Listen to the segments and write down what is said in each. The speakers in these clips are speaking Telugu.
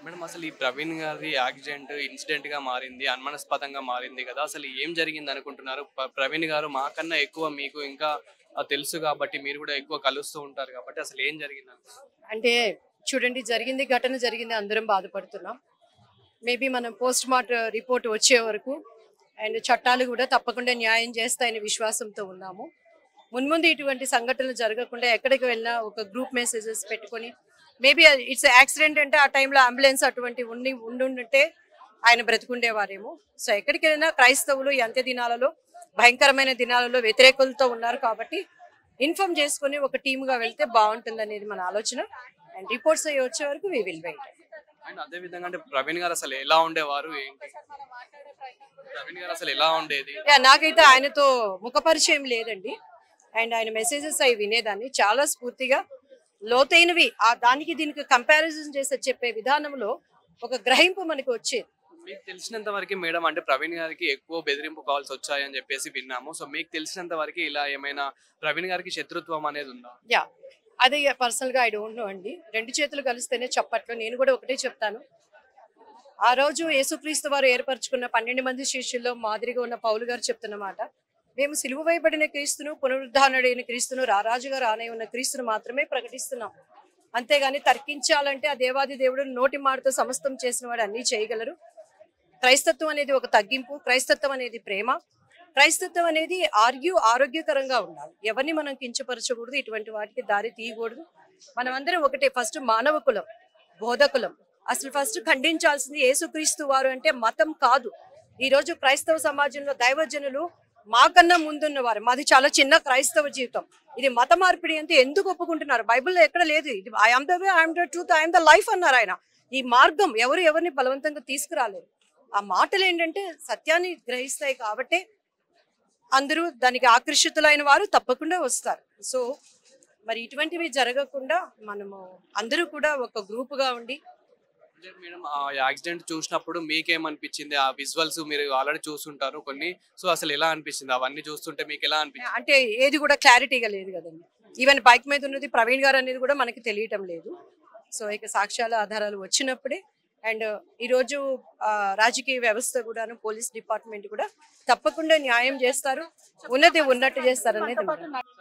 మేడం అసలు ఈ ప్రవీణ్ గారి యాక్సిడెంట్ ఇన్సిడెంట్ గా మారింది, అనుమానాస్పదంగా మారింది కదా. అసలు ఏం జరిగింది అనుకుంటున్నారు? ప్రవీణ్ గారు మాకన్నా ఎక్కువ మీకు ఇంకా తెలుసు కాబట్టి, మీరు కూడా ఎక్కువ కలుస్తూ ఉంటారు కాబట్టి అసలు ఏం జరిగింది అంటే చూడండి, జరిగింది ఘటన జరిగింది, అందరం బాధపడుతున్నాం. మేబీ మనం పోస్ట్ మార్టం రిపోర్ట్ వచ్చే వరకు అండ్ చట్టాలు కూడా తప్పకుండా న్యాయం చేస్తాయనే విశ్వాసంతో ఉన్నాము. మున్ముందు ఇటువంటి సంఘటనలు జరగకుండా ఎక్కడికి వెళ్ళినా ఒక గ్రూప్ మెసేజెస్ పెట్టుకొని మేబీ ఇట్స్ యాక్సిడెంట్ అంటే ఆ టైంలో అంబులెన్స్ అటువంటి ఉండుంటే ఆయన బ్రతికుండేవారేమో. సో ఎక్కడికి వెళ్ళినా క్రైస్తవులు ఈ అంత్య దినాలలో, భయంకరమైన దినాలలో వ్యతిరేకులతో ఉన్నారు కాబట్టి ఇన్ఫార్మ్ చేసుకుని ఒక టీమ్గా వెళ్తే బాగుంటుంది అనేది మన ఆలోచన. అండ్ రిపోర్ట్స్ అయ్యి వచ్చే వరకు వి విల్ వెయిట్. అండ్ అదే విధంగా అంటే ప్రవీణ్ గారు అసలు ఎలా ఉండేవారు ఏంటి? ప్రవీణ్ గారు అసలు ఎలా ఉండేది? నాకైతే ఆయనతో ముఖ పరిచయం లేదండి. అండ్ ఆయన మెసేజెస్ అవి వినేదాన్ని, చాలా స్ఫూర్తిగా లోతైనవి. ఆ దానికి దీనికి కంపారిజన్ చేసి చెప్పే విధానంలో ఒక గ్రహింపు మనకు వచ్చేది. మీకు తెలిసినంత వరకు మేడం, అంటే ప్రవీణ్ గారికి ఎక్కువ బెదిరింపు కాల్స్ వచ్చాయని చెప్పేసి విన్నాము. సో మీకు తెలిసినంత వరకు ఇలా ఏమైనా ప్రవీణ్ గారికి శత్రుత్వం అనేది ఉందా? యా, అదే పర్సనల్ గా ఐ డోంట్ నో అండి. రెండు చేతులు కలిస్తేనే చప్పట్లు. నేను కూడా ఒకటే చెప్తాను, ఆ రోజు యేసుక్రీస్తు వారు ఏర్పరచుకున్న 12 మంది శిష్యుల్లో మాదిరిగా ఉన్న పౌలు గారు చెప్తున్న మాట, మేము సిలువ వేయబడిన క్రీస్తును, పునరుద్ధానుడైన క్రీస్తును, రారాజుగా రానే ఉన్న క్రీస్తును మాత్రమే ప్రకటిస్తున్నాం. అంతేగాని తర్కించాలంటే ఆ దేవాది దేవుడు నోటి మాటతో సమస్తం చేసిన వాడు అన్నీ చేయగలరు. క్రైస్తత్వం అనేది ఒక తగ్గింపు, క్రైస్తత్వం అనేది ప్రేమ, క్రైస్తత్వం అనేది ఆరోగ్యకరంగా ఉండాలి. ఎవరిని మనం కించపరచకూడదు, ఇటువంటి వాటికి దారి తీయకూడదు. మనం అందరం ఒకటే. ఫస్ట్ మానవ కులం, బోధకులం. అసలు ఫస్ట్ ఖండించాల్సింది యేసుక్రీస్తు వారు అంటే మతం కాదు. ఈ రోజు క్రైస్తవ సమాజంలో దైవజనులు మాకన్నా ముందున్న వారు, మాది చాలా చిన్న క్రైస్తవ జీవితం, ఇది మత మార్పిడి అంటే ఎందుకు ఒప్పుకుంటున్నారు? బైబిల్లో ఎక్కడ లేదు. ఇది I'm the way, I'm the truth, I'm the life అన్నారు ఆయన. ఈ మార్గం ఎవరిని బలవంతంగా తీసుకురాలేదు. ఆ మాటలు ఏంటంటే సత్యాన్ని గ్రహిస్తాయి కాబట్టి అందరూ దానికి ఆకర్షితులైన వారు తప్పకుండా వస్తారు. సో మరి ఇటువంటివి జరగకుండా మనము అందరూ కూడా ఒక గ్రూపుగా ఉండి. మేడం, ఆ యాక్సిడెంట్ చూసినప్పుడు మీకేమనిపించింది? ఆ విజువల్స్ మీరు ఆల్రెడీ చూస్తుంటారు కొన్ని, సో అసలు ఎలా అనిపించింది అవన్నీ చూస్తుంటే? మీకు ఎలా అనిపించింది? అంటే ఏది కూడా క్లారిటీగా లేదు కదండి. ఈవెన్ బైక్ మీద ఉన్నది ప్రవీణ్ గారు అనేది కూడా మనకి తెలియటం లేదు. సో ఇక సాక్ష్యాల ఆధారాలు వచ్చినప్పుడే. అండ్ ఈరోజు రాజకీయ వ్యవస్థ కూడాను, పోలీస్ డిపార్ట్మెంట్ కూడా తప్పకుండా న్యాయం చేస్తారు, ఉన్నట్టు చేస్తారు అనేది.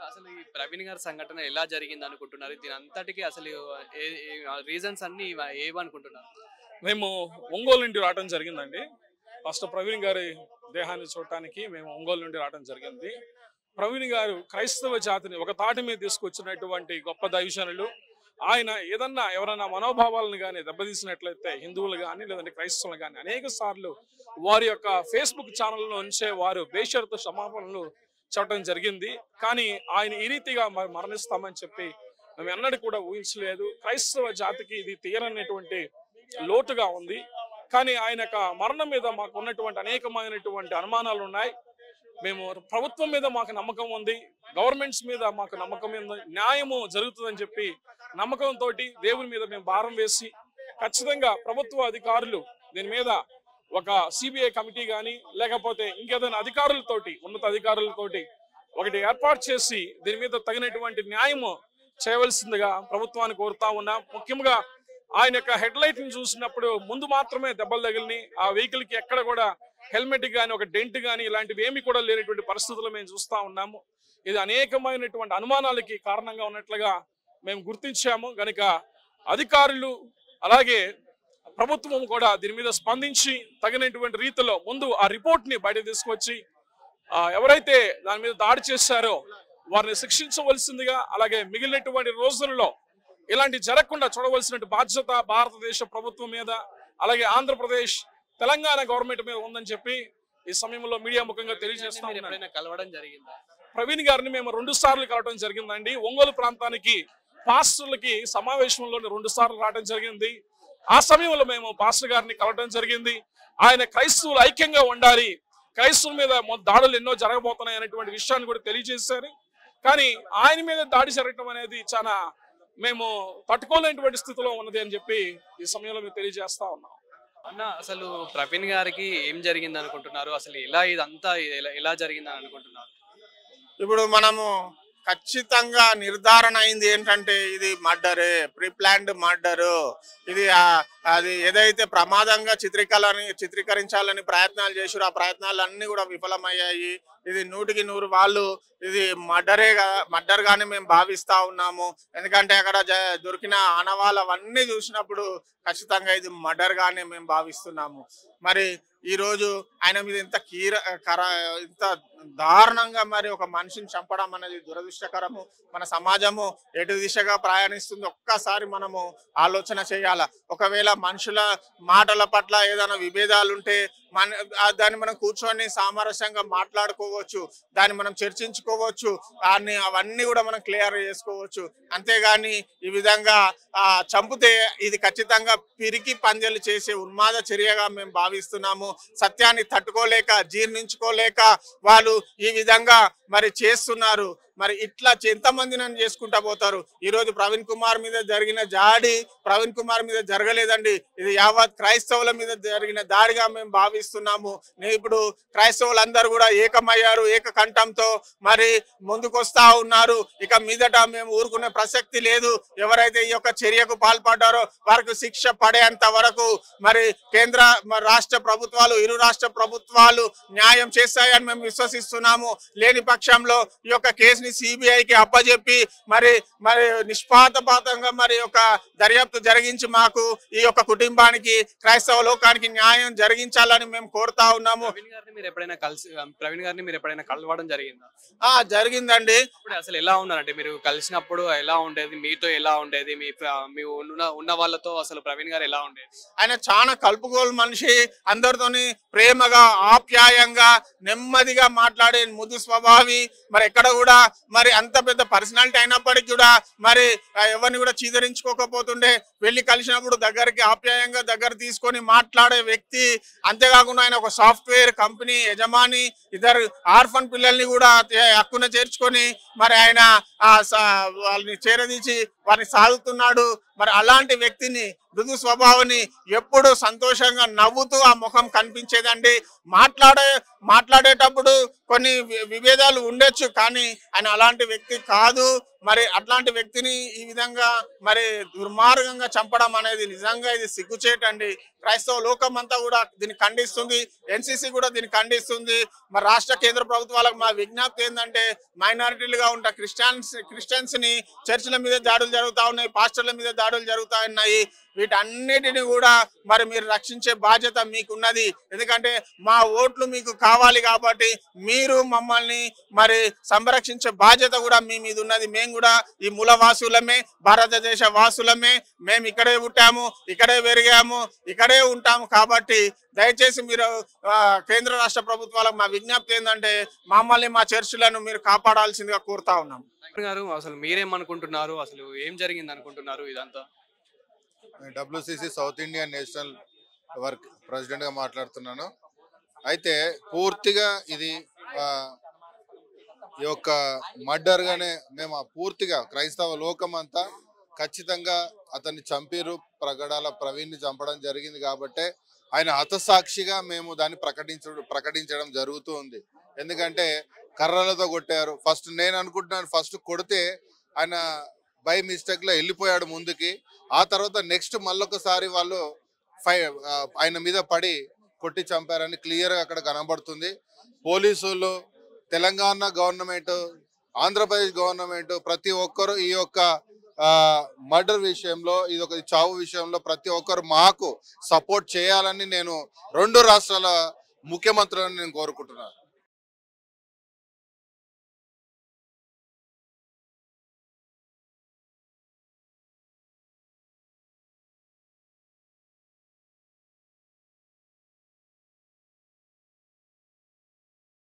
అసలు ఈ ప్రవీణ్ గారి సంఘటన ఎలా జరిగింది అనుకుంటున్నారు? దీని అంతటికి అసలు రీజన్స్ అన్ని ఏమనుకుంటున్నారు? మేము ఒంగోలు నుండి రావడం జరిగిందండి. ఫస్ట్ ప్రవీణ్ గారి దేహాన్ని చూడటానికి మేము ఒంగోలు నుండి రావడం జరిగింది. ప్రవీణ్ గారు క్రైస్తవ జాతిని ఒక తాటి మీద తీసుకొచ్చినటువంటి గొప్ప దైవజనులు. ఆయన ఏదన్నా ఎవరైనా మనోభావాలను కానీ దెబ్బతీసినట్లయితే హిందువులు కానీ లేదంటే క్రైస్తవులు కానీ అనేక సార్లు వారి యొక్క ఫేస్బుక్ ఛానల్లో నుంచే వారు బేషరతు క్షమాపణలు చెప్పడం జరిగింది. కానీ ఆయన ఈ రీతిగా మరణిస్తామని చెప్పి మేము ఎన్నడూ కూడా ఊహించలేదు. క్రైస్తవ జాతికి ఇది తీరనటువంటి లోటుగా ఉంది. కానీ ఆయన యొక్క మరణం మీద మాకు ఉన్నటువంటి అనేకమైనటువంటి అనుమానాలు ఉన్నాయి. మేము ప్రభుత్వం మీద మాకు నమ్మకం ఉంది, గవర్నమెంట్స్ మీద మాకు నమ్మకం ఉంది, న్యాయము జరుగుతుందని చెప్పి నమ్మకంతో దేవుని మీద మేము భారం వేసి ఖచ్చితంగా ప్రభుత్వ అధికారులు దీని మీద ఒక సిబిఐ కమిటీ కానీ లేకపోతే ఇంకేదైనా అధికారులతోటి, ఉన్నత అధికారులతోటి ఒకటి ఏర్పాటు చేసి దీని మీద తగినటువంటి న్యాయము చేయవలసిందిగా ప్రభుత్వాన్ని కోరుతా ఉన్నా. ముఖ్యంగా ఆయన యొక్క హెడ్ లైట్ ని చూసినప్పుడు ముందు మాత్రమే దెబ్బలు తగిలిని, ఆ వెహికల్ కి ఎక్కడ కూడా హెల్మెట్ కానీ ఒక డెంట్ కానీ ఇలాంటివి ఏమి కూడా లేనటువంటి పరిస్థితులు మేము చూస్తా ఉన్నాము. ఇది అనేకమైనటువంటి అనుమానాలకి కారణంగా ఉన్నట్లుగా మేము గుర్తించాము. కనుక అధికారులు అలాగే ప్రభుత్వం కూడా దీని మీద స్పందించి తగినటువంటి రీతిలో ముందు ఆ రిపోర్ట్ ని బయట తీసుకొచ్చి ఎవరైతే దాని మీద దాడి చేశారో వారిని శిక్షించవలసిందిగా, అలాగే మిగిలినటువంటి రోజులలో ఇలాంటి జరగకుండా చూడవలసిన బాధ్యత భారతదేశ ప్రభుత్వం మీద అలాగే ఆంధ్రప్రదేశ్ తెలంగాణ గవర్నమెంట్ మీద ఉందని చెప్పి ఈ సమయంలో మీడియా ముఖంగా తెలియజేస్తాం. కలవడం జరిగిందా? ప్రవీణ్ గారిని మేము 2 సార్లు కలవడం జరిగిందండి. ఒంగోలు ప్రాంతానికి పాస్టర్లకి సమావేశంలో 2 సార్లు రావడం జరిగింది. ఆ సమయంలో మేము పాస్టర్ గారిని కలవడం జరిగింది. ఆయన క్రైస్తవులు ఐక్యంగా ఉండాలి, క్రైస్తవుల మీద దాడులు ఎన్నో జరగబోతున్నాయి అనేటువంటి విషయాన్ని కూడా తెలియజేశారు. కానీ ఆయన మీద దాడి జరగడం అనేది చాలా మేము తట్టుకోలేనటువంటి స్థితిలో ఉన్నది అని చెప్పి ఈ సమయంలో మేము తెలియజేస్తా ఉన్నాం. అన్న, అసలు ప్రవీణ్ గారికి ఏం జరిగింది అనుకుంటున్నారు? అసలు ఎలా ఇదంతా ఎలా జరిగిందని అనుకుంటున్నారు? ఇప్పుడు మనము ఖచ్చితంగా నిర్ధారణ అయింది ఏంటంటే ఇది మర్డరే, ప్రీప్లాన్డ్ మర్డరు. ఇది అది ఏదైతే ప్రమాదంగా చిత్రీకరించాలని ప్రయత్నాలు చేశారో ఆ ప్రయత్నాలు అన్నీ కూడా విఫలమయ్యాయి. ఇది 100కి 100 వాళ్ళు ఇది మర్డర్ గానే మేము భావిస్తా ఉన్నాము. ఎందుకంటే అక్కడ దొరికిన ఆనవాళ్ళవన్నీ చూసినప్పుడు ఖచ్చితంగా ఇది మర్డర్ గానే మేము భావిస్తున్నాము. మరి ఈ రోజు ఆయన మీద ఇంత ఇంత దారుణంగా మరి ఒక మనిషిని చంపడం అనేది దురదృష్టకరము. మన సమాజము ఎటు దిశగా ప్రయాణిస్తుంది ఒక్కసారి మనము ఆలోచన చేయాల. ఒకవేళ మనుషుల మాటల పట్ల ఏదైనా విభేదాలు ఉంటే దాన్ని మనం కూర్చొని సామరస్యంగా మాట్లాడుకోవచ్చు, దాన్ని మనం చర్చించుకోవచ్చు, అవన్నీ కూడా మనం క్లియర్ చేసుకోవచ్చు. అంతేగాని ఈ విధంగా చంపితే ఇది ఖచ్చితంగా పిరికి పందెలు చేసే ఉన్మాద చర్యగా మేము భావిస్తున్నాము. సత్యాన్ని తట్టుకోలేక జీర్ణించుకోలేక వాళ్ళు ఈ విధంగా మరి చేస్తున్నారు. మరి ఇట్లా ఎంతమంది నన్ను చేసుకుంటా పోతారు. ఈ రోజు ప్రవీణ్ కుమార్ మీద జరిగిన దాడి ప్రవీణ్ కుమార్ మీద జరగలేదండి, ఇది యావత్ క్రైస్తవుల మీద జరిగిన దాడిగా మేము భావిస్తున్నాము. ఇప్పుడు క్రైస్తవులందరూ కూడా ఏకమయ్యారు, ఏకకంఠంతో మరి ముందుకొస్తా ఉన్నారు. ఇక మీదట మేము ఊరుకునే ప్రసక్తి లేదు. ఎవరైతే ఈ యొక్క చర్యకు పాల్పడ్డారో వారికి శిక్ష పడేంత వరకు మరి కేంద్ర రాష్ట్ర ప్రభుత్వాలు, ఇరు రాష్ట్ర ప్రభుత్వాలు న్యాయం చేస్తాయని మేము విశ్వసిస్తున్నాము. లేని పక్షంలో ఈ యొక్క కేసుని సిబిఐకి అప్పజెప్పి మరి నిష్పాతపాతంగా మరి యొక్క దర్యాప్తు జరిగించి మాకు ఈ యొక్క కుటుంబానికి, క్రైస్తవ లోకానికి న్యాయం జరిగించాలని మేము కోరుతా ఉన్నాము. ప్రవీణ్ గారిని మీరు ఎప్పుడైనా కలవడం జరిగిందా? జరిగిందండి. అసలు ఎలా ఉన్నారంటే మీరు కలిసినప్పుడు ఎలా ఉండేది, మీతో ఎలా ఉండేది, మీ ఉన్న వాళ్ళతో అసలు ప్రవీణ్ గారు ఎలా ఉండేది? ఆయన చాలా కలుపుగోలు మనిషి, అందరితోని ప్రేమగా ఆప్యాయంగా నెమ్మదిగా మాట్లాడే ముద్దు స్వభావి. మరి ఎక్కడ కూడా మరి అంత పెద్ద పర్సనాలిటీ అయినప్పటికీ కూడా మరి ఎవరిని కూడా చీదరించుకోకపోతుండే. వెళ్ళి కలిసినప్పుడు దగ్గరికి ఆప్యాయంగా దగ్గర తీసుకొని మాట్లాడే వ్యక్తి. అంతేకాకుండా ఆయన ఒక సాఫ్ట్వేర్ కంపెనీ యజమాని. ఇద్దరు ఆర్ఫన్ పిల్లల్ని కూడా హక్కున చేర్చుకొని మరి ఆయన వాళ్ళని చేరదీసి వారిని సాగుతున్నాడు. మరి అలాంటి వ్యక్తిని, మృదు స్వభావాన్ని ఎప్పుడు సంతోషంగా నవ్వుతూ ఆ ముఖం కనిపించేదండి. మాట్లాడేటప్పుడు కొన్ని విభేదాలు ఉండొచ్చు, కానీ ఆయన అలాంటి వ్యక్తి కాదు. మరి అట్లాంటి వ్యక్తిని ఈ విధంగా మరి దుర్మార్గంగా చంపడం అనేది నిజంగా ఇది సిగ్గుచేటండి. క్రైస్తవ లోకం అంతా కూడా దీన్ని ఖండిస్తుంది, ఎన్సిసి కూడా దీన్ని ఖండిస్తుంది. మరి రాష్ట్ర కేంద్ర ప్రభుత్వాలకు మా విజ్ఞప్తి ఏంటంటే మైనారిటీలుగా ఉన్న క్రిస్టియన్స్ ని చర్చిల మీద దాడులు జరుగుతూ ఉన్నాయి, పాస్టర్ల మీద దాడులు జరుగుతూ ఉన్నాయి. వీటన్నిటిని కూడా మరి మీరు రక్షించే బాధ్యత మీకున్నది. ఎందుకంటే మా ఓట్లు మీకు కావాలి కాబట్టి మీరు మమ్మల్ని మరి సంరక్షించే బాధ్యత కూడా మీ మీద ఉన్నది. మేము కూడా ఈ మూలవాసులమే, భారతదేశ వాసులమే. మేము ఇక్కడే పుట్టాము, ఇక్కడే పెరిగాము, ఇక్కడే ఉంటాము. కాబట్టి దయచేసి మీరు కేంద్ర రాష్ట్ర ప్రభుత్వాలకు మా విజ్ఞప్తి ఏంటంటే మమ్మల్ని, మా చర్చిలను మీరు కాపాడాల్సిందిగా కోరుతా ఉన్నాం. గారు అసలు మీరేమనుకుంటున్నారు, అసలు ఏం జరిగింది అనుకుంటున్నారు ఇదంతా? WCC south Indian national work ప్రెసిడెంట్గా మాట్లాడుతున్నాను. అయితే పూర్తిగా ఇది ఈ యొక్క మర్డర్గానే మేము పూర్తిగా క్రైస్తవ లోకం అంతా ఖచ్చితంగా అతన్ని చంపిరు, ప్రగడాల ప్రవీణ్ని చంపడం జరిగింది. కాబట్టి ఆయన హతసాక్షిగా మేము దాన్ని ప్రకటించడం జరుగుతూ ఉంది. ఎందుకంటే కర్రలతో కొట్టారు. ఫస్ట్ నేను అనుకుంటున్నాను, ఫస్ట్ కొడితే ఆయన బై మిస్టేక్లో వెళ్ళిపోయాడు ముందుకి. ఆ తర్వాత నెక్స్ట్ మళ్ళొకసారి వాళ్ళు ఆయన మీద పడి కొట్టి చంపారని క్లియర్గా అక్కడ కనబడుతుంది. పోలీసులు, తెలంగాణ గవర్నమెంట్, ఆంధ్రప్రదేశ్ గవర్నమెంట్ ప్రతి ఒక్కరు ఈ యొక్క మర్డర్ విషయంలో, ఇది ఒక చావు విషయంలో ప్రతి ఒక్కరు మాకు సపోర్ట్ చేయాలని నేను 2 రాష్ట్రాల ముఖ్యమంత్రులను నేను కోరుకుంటున్నాను.